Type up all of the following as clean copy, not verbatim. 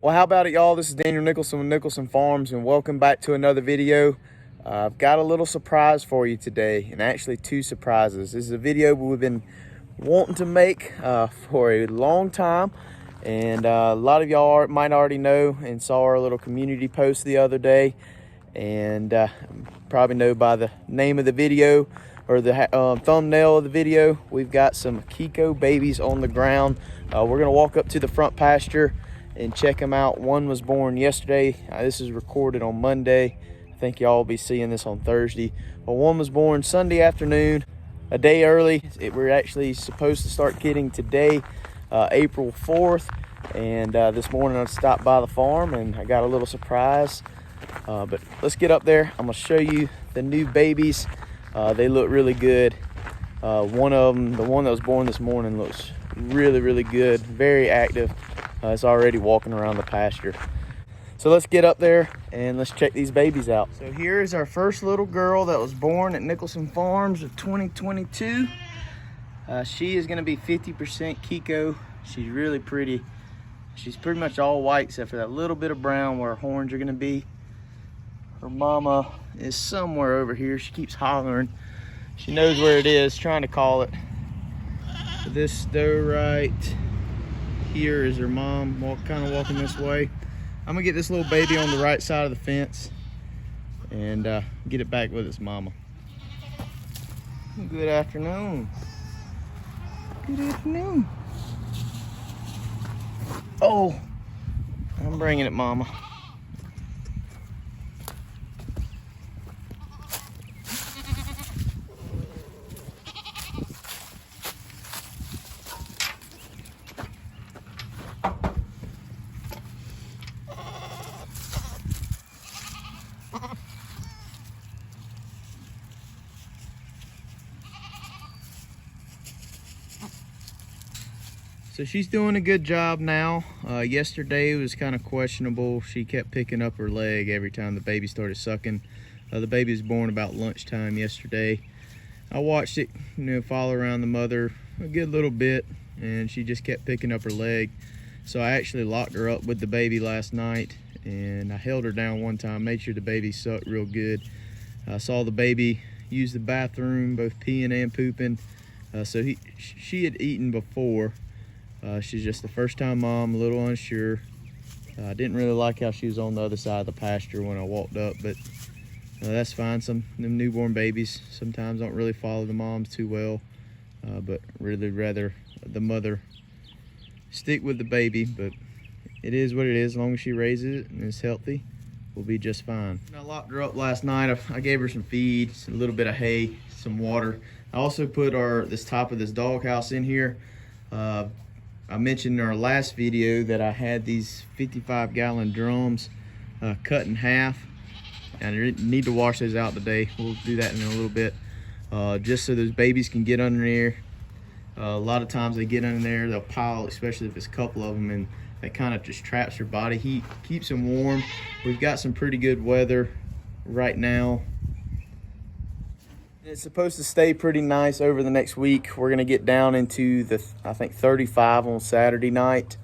Well, how about it, y'all? This is Daniel Nicholson with Nicholson Farms, and welcome back to another video. I've got a little surprise for you today, and actually two surprises. This is a video we've been wanting to make for a long time, and a lot of y'all might already know and saw our little community post the other day, and probably know by the name of the video or the thumbnail of the video, we've got some Kiko babies on the ground. We're gonna walk up to the front pasture and check them out. One was born yesterday. This is recorded on Monday. I think y'all will be seeing this on Thursday. But one was born Sunday afternoon, a day early. We're actually supposed to start kidding today, April 4th. And this morning I stopped by the farm and I got a little surprise. But let's get up there. I'm gonna show you the new babies. They look really good. One of them, the one that was born this morning, looks really good, very active. It's already walking around the pasture. So let's get up there and let's check these babies out. So here is our first little girl that was born at Nicholson Farms of 2022. She is gonna be 50% Kiko. She's really pretty. She's pretty much all white except for that little bit of brown where her horns are gonna be. Her mama is somewhere over here. She keeps hollering. She knows where it is, trying to call it. So this doe right here is her mom, kind of walking this way. I'm gonna get this little baby on the right side of the fence and get it back with its mama. Good afternoon. Good afternoon. Oh, I'm bringing it, mama. So she's doing a good job now. Yesterday was kind of questionable. She kept picking up her leg every time the baby started sucking. The baby was born about lunchtime yesterday. I watched it, follow around the mother a good little bit, and she just kept picking up her leg. So I actually locked her up with the baby last night, and I held her down one time, made sure the baby sucked real good. I saw the baby use the bathroom, both peeing and pooping. So she had eaten before. She's just the first time mom, a little unsure. I didn't really like how she was on the other side of the pasture when I walked up, but that's fine. Them newborn babies sometimes don't really follow the moms too well, but really rather the mother stick with the baby. But it is what it is. As long as she raises it and is healthy, we'll be just fine. I locked her up last night. I gave her some feed, a little bit of hay, some water. I also put this top of this doghouse in here. I mentioned in our last video that I had these 55-gallon drums cut in half, and I need to wash those out today. We'll do that in a little bit, just so those babies can get under there. A lot of times they get under there, they'll pile, especially if it's a couple of them, and that kind of just traps their body heat, keeps them warm. We've got some pretty good weather right now. It's supposed to stay pretty nice over the next week. We're gonna get down into I think 35 on Saturday night,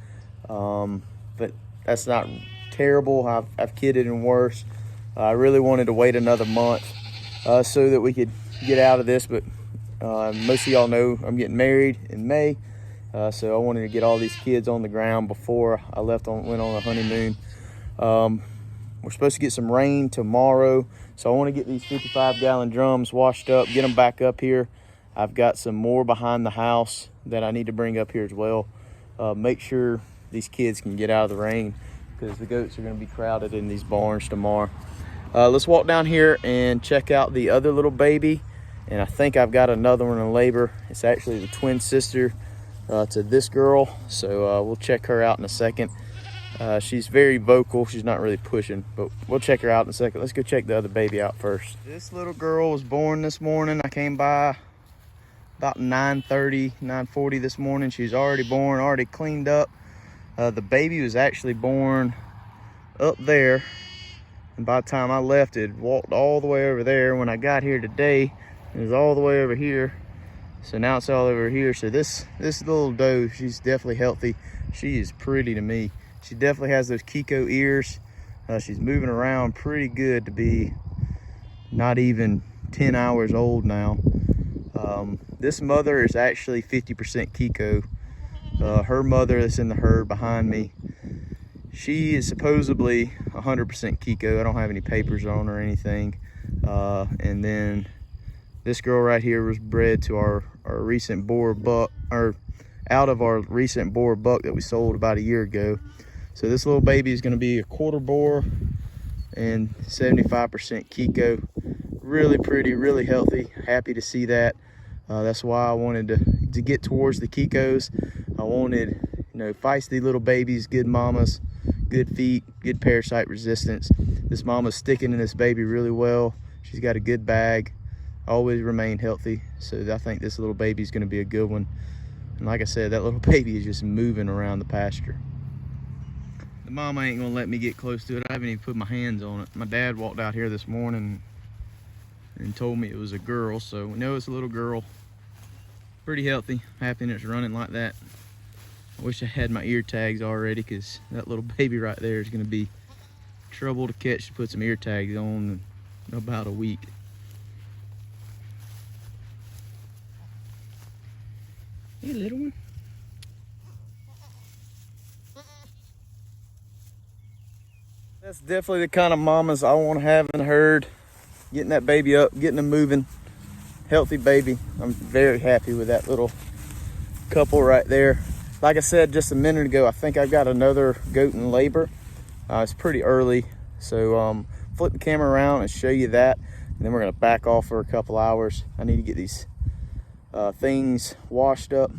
but that's not terrible. I've kidded and worse. I really wanted to wait another month so that we could get out of this, but most of y'all know I'm getting married in May, so I wanted to get all these kids on the ground before I went on a honeymoon. We're supposed to get some rain tomorrow, so I want to get these 55-gallon drums washed up, get them back up here. I've got some more behind the house that I need to bring up here as well. Make sure these kids can get out of the rain because the goats are going to be crowded in these barns tomorrow. Let's walk down here and check out the other little baby. And I think I've got another one in labor. It's actually the twin sister to this girl, so we'll check her out in a second. She's very vocal. She's not really pushing, but we'll check her out in a second. Let's go check the other baby out first. This little girl was born this morning. I came by about 9:30, 9:40 this morning. She's already born, already cleaned up. The baby was actually born up there, and by the time I left, it walked all the way over there. When I got here today, it was all the way over here. So now it's all over here. So this little doe, she's definitely healthy. She is pretty to me. She definitely has those Kiko ears. She's moving around pretty good to be not even 10 hours old now. This mother is actually 50% Kiko. Her mother that's in the herd behind me, she is supposedly 100% Kiko. I don't have any papers on or anything. And then this girl right here was bred to our recent boar buck, or out of our recent boar buck that we sold about a year ago. So this little baby is going to be a quarter boar and 75% Kiko. Really pretty, really healthy. Happy to see that. That's why I wanted to get towards the Kikos. I wanted, you know, feisty little babies, good mamas, good feet, good parasite resistance. This mama's sticking in this baby really well. She's got a good bag, always remain healthy. So I think this little baby is going to be a good one. And like I said, that little baby is just moving around the pasture. The mama ain't gonna let me get close to it. I haven't even put my hands on it. My dad walked out here this morning and told me it was a girl, so we know it's a little girl. Pretty healthy, happy it's running like that. I wish I had my ear tags already, because that little baby right there is gonna be trouble to catch to put some ear tags on in about a week. Hey, little one. That's definitely the kind of mamas I want to have in the herd. Getting that baby up, getting them moving. Healthy baby. I'm very happy with that little couple right there. Like I said just a minute ago, I think I've got another goat in labor. It's pretty early, so flip the camera around and show you that, and then we're going to back off for a couple hours. I need to get these things washed up.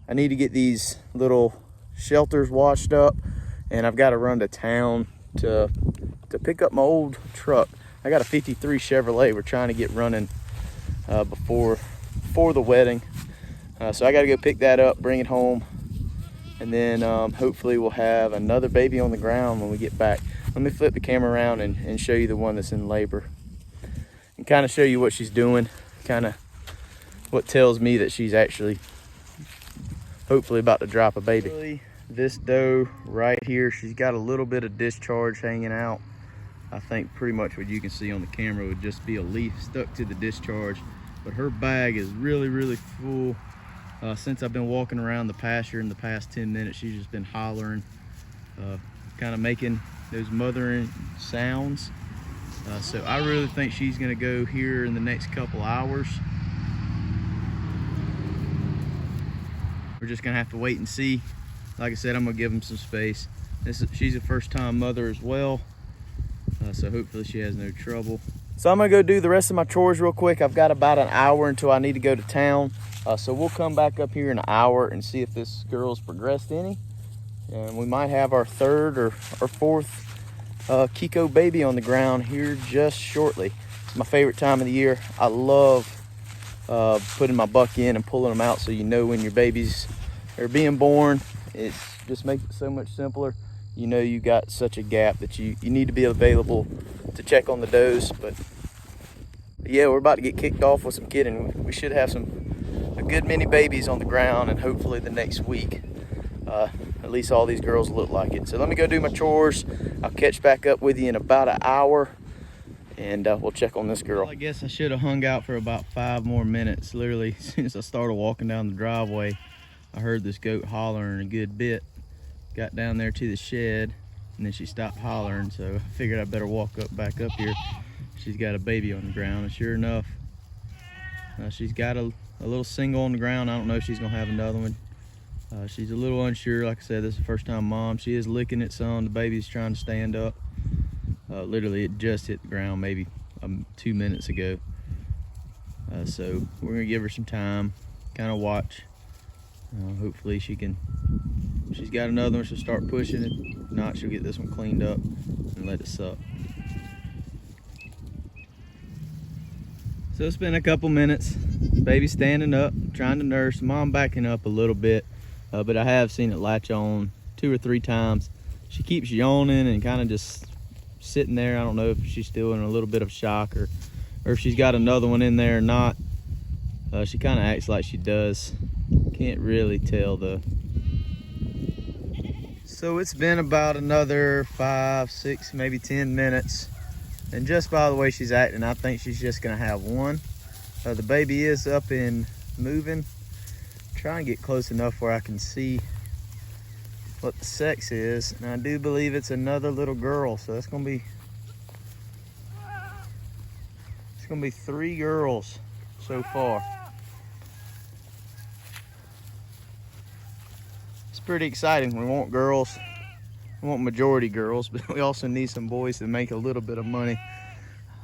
I need to get these little shelters washed up, and I've got to run to town to pick up my old truck. I got a 53 Chevrolet we're trying to get running before the wedding. So I got to go pick that up, bring it home, and then hopefully we'll have another baby on the ground when we get back. Let me flip the camera around and show you the one that's in labor, and kind of show you what she's doing, kind of what tells me that she's actually hopefully about to drop a baby. This doe right here, she's got a little bit of discharge hanging out. I think pretty much what you can see on the camera would just be a leaf stuck to the discharge, but her bag is really full. Since I've been walking around the pasture in the past 10 minutes, she's just been hollering, kind of making those mothering sounds. So I really think she's gonna go here in the next couple hours. We're just gonna have to wait and see. Like I said, I'm gonna give them some space. She's a first-time mother as well, so hopefully she has no trouble. So I'm gonna go do the rest of my chores real quick. I've got about an hour until I need to go to town. So we'll come back up here in an hour and see if this girl's progressed any. And we might have our third or fourth Kiko baby on the ground here just shortly. It's my favorite time of the year. I love putting my buck in and pulling them out, so you know when your babies are being born. It just makes it so much simpler. You know you got such a gap that you need to be available to check on the does. But yeah, we're about to get kicked off with some kidding. We should have a good many babies on the ground, and hopefully the next week. At least all these girls look like it. So let me go do my chores. I'll catch back up with you in about an hour, and we'll check on this girl. Well, I guess I should have hung out for about 5 more minutes. Literally, as soon as I started walking down the driveway, I heard this goat hollering a good bit. Got down there to the shed, and then she stopped hollering, so I figured I better walk back up here. She's got a baby on the ground, and sure enough, she's got a little single on the ground. I don't know if she's gonna have another one. She's a little unsure. Like I said, this is the first time mom. She is licking it some. The baby's trying to stand up. Literally, it just hit the ground maybe 2 minutes ago. So we're gonna give her some time, kind of watch. Hopefully she's got another one, she'll start pushing it. If not, she'll get this one cleaned up and let it suck. So it's been a couple minutes. Baby standing up, trying to nurse. Mom backing up a little bit, but I have seen it latch on 2 or 3 times. She keeps yawning and kind of just sitting there. I don't know if she's still in a little bit of shock or if she's got another one in there or not. She kind of acts like she does. Can't really tell though. So it's been about another 5, 6, maybe 10 minutes. And just by the way she's acting, I think she's just gonna have one. The baby is up and moving. Try and get close enough where I can see what the sex is. And I do believe it's another little girl. So it's gonna be 3 girls so far. It's pretty exciting. We want girls. We want majority girls, but we also need some boys to make a little bit of money.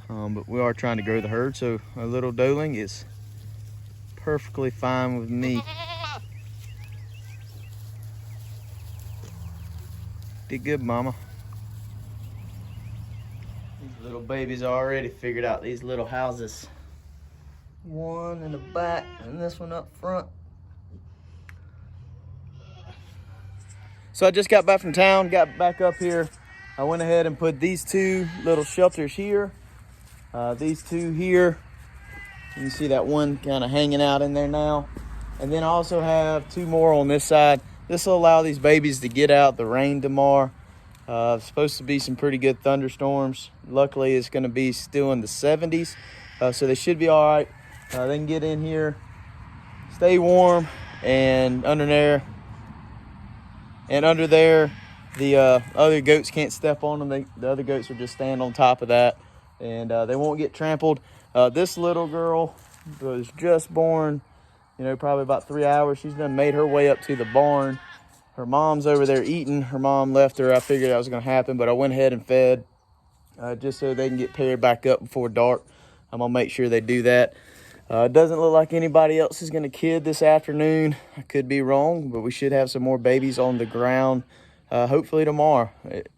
But we are trying to grow the herd, so a little doeling is perfectly fine with me. Did good, mama. These little babies already figured out these little houses. One in the back and this one up front. So I just got back from town, got back up here. I went ahead and put these 2 little shelters here. These 2 here. You can see that one kind of hanging out in there now. And then I also have 2 more on this side. This will allow these babies to get out the rain tomorrow. Supposed to be some pretty good thunderstorms. Luckily, it's going to be still in the 70s. So they should be all right. They can get in here, stay warm, and under there, the other goats can't step on them. The other goats will just stand on top of that, and they won't get trampled. This little girl was just born, probably about 3 hours. She's done made her way up to the barn. Her mom's over there eating. Her mom left her. I figured that was going to happen, but I went ahead and fed just so they can get paired back up before dark. I'm going to make sure they do that. It doesn't look like anybody else is going to kid this afternoon. I could be wrong, but we should have some more babies on the ground hopefully tomorrow.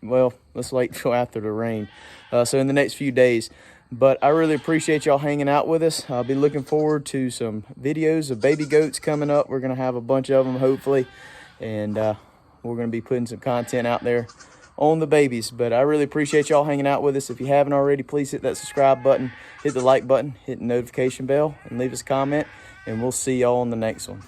Well, let's wait till after the rain. So in the next few days. But I really appreciate y'all hanging out with us. I'll be looking forward to some videos of baby goats coming up. We're going to have a bunch of them hopefully. And we're going to be putting some content out there on the babies. But I really appreciate y'all hanging out with us. If you haven't already, please hit that subscribe button, hit the like button, hit the notification bell, and leave us a comment. And we'll see y'all on the next one.